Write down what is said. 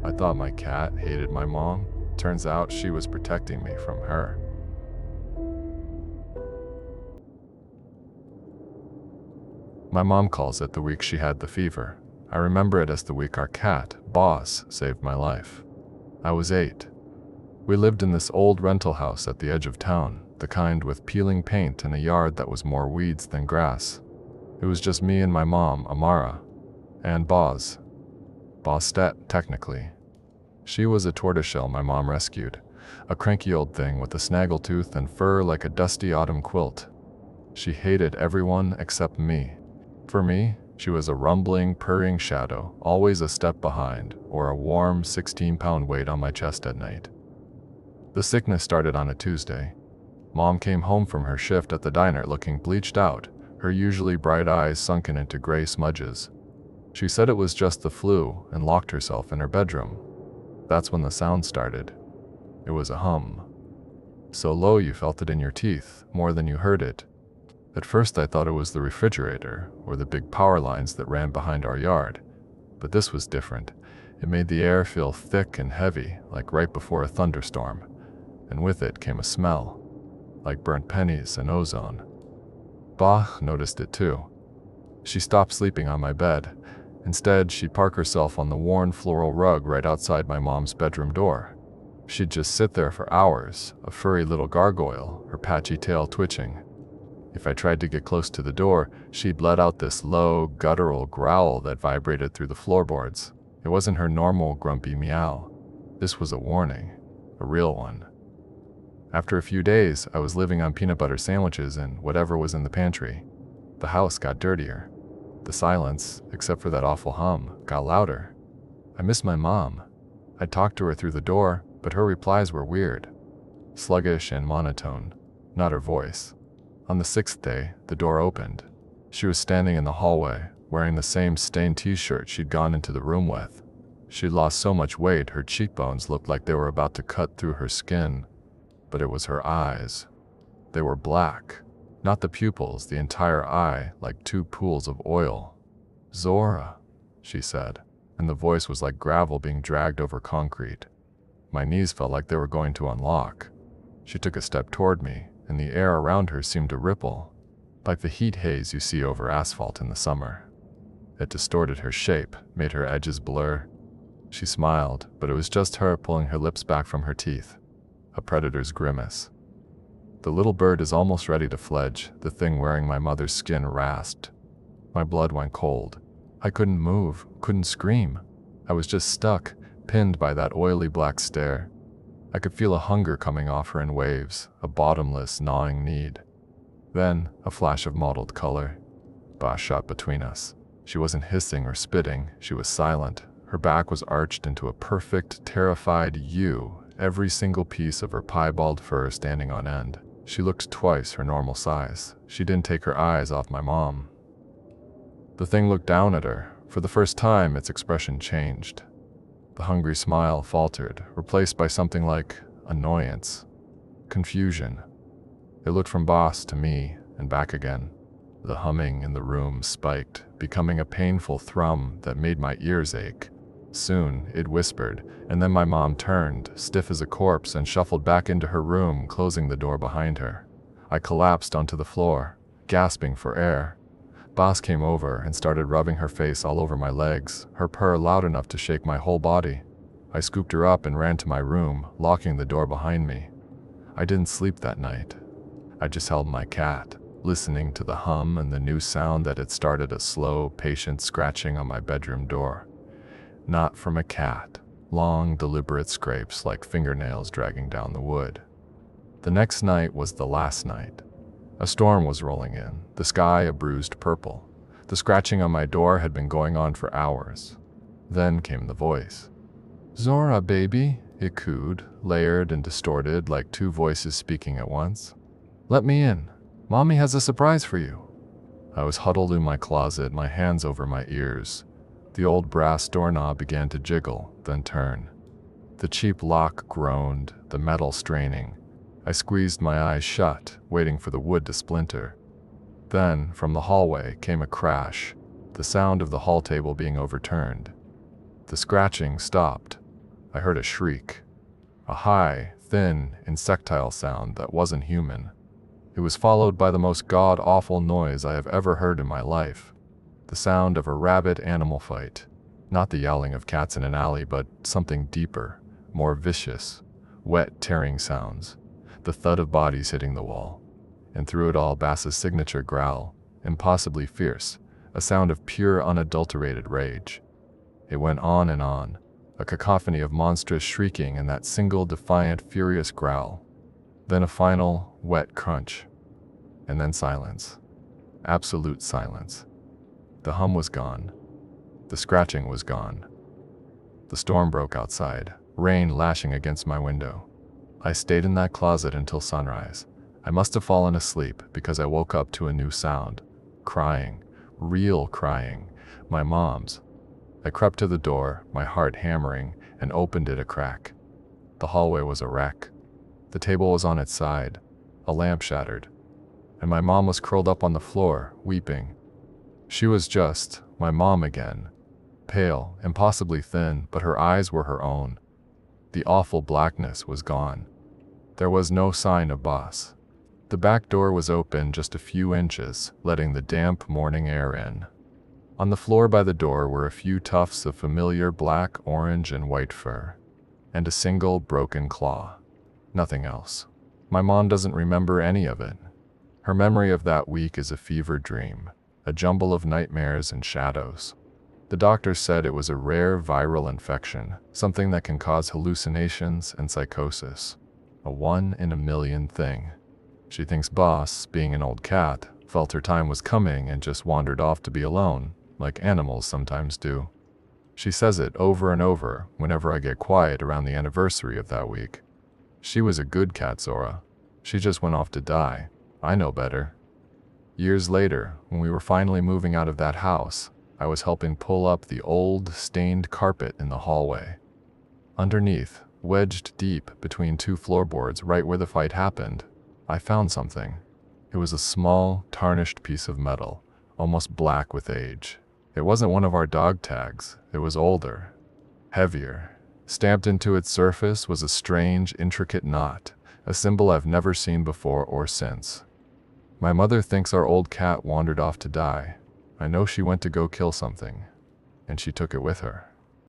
I thought my cat hated my mom. Turns out she was protecting me from her. My mom calls it the week she had the fever. I remember it as the week our cat, Boss, saved my life. I was 8. We lived in this old rental house at the edge of town, the kind with peeling paint and a yard that was more weeds than grass. It was just me and my mom, Amara, and Boz. Bostet, technically. She was a tortoiseshell my mom rescued, a cranky old thing with a snaggletooth and fur like a dusty autumn quilt. She hated everyone except me. For me, she was a rumbling, purring shadow, always a step behind, or a warm 16-pound weight on my chest at night. The sickness started on a Tuesday. Mom came home from her shift at the diner looking bleached out, her usually bright eyes sunken into gray smudges. She said it was just the flu and locked herself in her bedroom. That's when the sound started. It was a hum. So low you felt it in your teeth, more than you heard it. At first I thought it was the refrigerator or the big power lines that ran behind our yard. But this was different. It made the air feel thick and heavy, like right before a thunderstorm. And with it came a smell, like burnt pennies and ozone. Bah noticed it too. She stopped sleeping on my bed. Instead, she'd park herself on the worn floral rug right outside my mom's bedroom door. She'd just sit there for hours, a furry little gargoyle, her patchy tail twitching. If I tried to get close to the door, she'd let out this low, guttural growl that vibrated through the floorboards. It wasn't her normal grumpy meow. This was a warning, a real one. After a few days, I was living on peanut butter sandwiches and whatever was in the pantry. The house got dirtier. The silence, except for that awful hum, got louder. I missed my mom. I'd talk to her through the door, but her replies were weird. Sluggish and monotone, not her voice. On the 6th day, the door opened. She was standing in the hallway, wearing the same stained t-shirt she'd gone into the room with. She'd lost so much weight, her cheekbones looked like they were about to cut through her skin. But it was her eyes. They were black. Not the pupils, the entire eye, like 2 pools of oil. "Zora," she said, and the voice was like gravel being dragged over concrete. My knees felt like they were going to unlock. She took a step toward me, and the air around her seemed to ripple, like the heat haze you see over asphalt in the summer. It distorted her shape, made her edges blur. She smiled, but it was just her pulling her lips back from her teeth. A predator's grimace. "The little bird is almost ready to fledge," the thing wearing my mother's skin rasped. My blood went cold. I couldn't move, couldn't scream. I was just stuck, pinned by that oily black stare. I could feel a hunger coming off her in waves, a bottomless, gnawing need. Then, a flash of mottled color. Ba shot between us. She wasn't hissing or spitting, she was silent. Her back was arched into a perfect, terrified U, every single piece of her piebald fur standing on end. She looked twice her normal size. She didn't take her eyes off my mom. The thing looked down at her. For the first time, its expression changed. The hungry smile faltered, replaced by something like annoyance, confusion. It looked from Boss to me and back again. The humming in the room spiked, becoming a painful thrum that made my ears ache. Soon, it whispered, and then my mom turned, stiff as a corpse, and shuffled back into her room, closing the door behind her. I collapsed onto the floor, gasping for air. Boss came over and started rubbing her face all over my legs, her purr loud enough to shake my whole body. I scooped her up and ran to my room, locking the door behind me. I didn't sleep that night. I just held my cat, listening to the hum and the new sound that had started a slow, patient scratching on my bedroom door. Not from a cat. Long, deliberate scrapes like fingernails dragging down the wood. The next night was the last night. A storm was rolling in, the sky a bruised purple. The scratching on my door had been going on for hours. Then came the voice. "Zora, baby," it cooed, layered and distorted like 2 voices speaking at once. "Let me in. Mommy has a surprise for you." I was huddled in my closet, my hands over my ears. The old brass doorknob began to jiggle, then turn. The cheap lock groaned, the metal straining. I squeezed my eyes shut, waiting for the wood to splinter. Then, from the hallway, came a crash, the sound of the hall table being overturned. The scratching stopped. I heard a shriek, a high, thin, insectile sound that wasn't human. It was followed by the most god-awful noise I have ever heard in my life. The sound of a rabid animal fight. Not the yowling of cats in an alley, but something deeper, more vicious, wet, tearing sounds. The thud of bodies hitting the wall. And through it all, Bass's signature growl, impossibly fierce, a sound of pure, unadulterated rage. It went on and on, a cacophony of monstrous shrieking and that single, defiant, furious growl. Then a final, wet crunch. And then silence. Absolute silence. The hum was gone. The scratching was gone. The storm broke outside, rain lashing against my window. I stayed in that closet until sunrise. I must have fallen asleep because I woke up to a new sound. Crying. Real crying. My mom's. I crept to the door, my heart hammering, and opened it a crack. The hallway was a wreck. The table was on its side, a lamp shattered, and my mom was curled up on the floor, weeping. She was just my mom again, pale, impossibly thin, but her eyes were her own. The awful blackness was gone. There was no sign of Boss. The back door was open just a few inches, letting the damp morning air in. On the floor by the door were a few tufts of familiar black, orange, and white fur, and a single broken claw. Nothing else. My mom doesn't remember any of it. Her memory of that week is a fever dream, a jumble of nightmares and shadows. The doctor said it was a rare viral infection, something that can cause hallucinations and psychosis. A 1 in a million thing. She thinks Boss, being an old cat, felt her time was coming and just wandered off to be alone, like animals sometimes do. She says it over and over whenever I get quiet around the anniversary of that week. She was a good cat, Zora. She just went off to die. I know better. Years later, when we were finally moving out of that house, I was helping pull up the old, stained carpet in the hallway. Underneath, wedged deep between two floorboards right where the fight happened, I found something. It was a small, tarnished piece of metal, almost black with age. It wasn't one of our dog tags. It was older, heavier. Stamped into its surface was a strange, intricate knot, a symbol I've never seen before or since. My mother thinks our old cat wandered off to die. I know she went to go kill something, and she took it with her.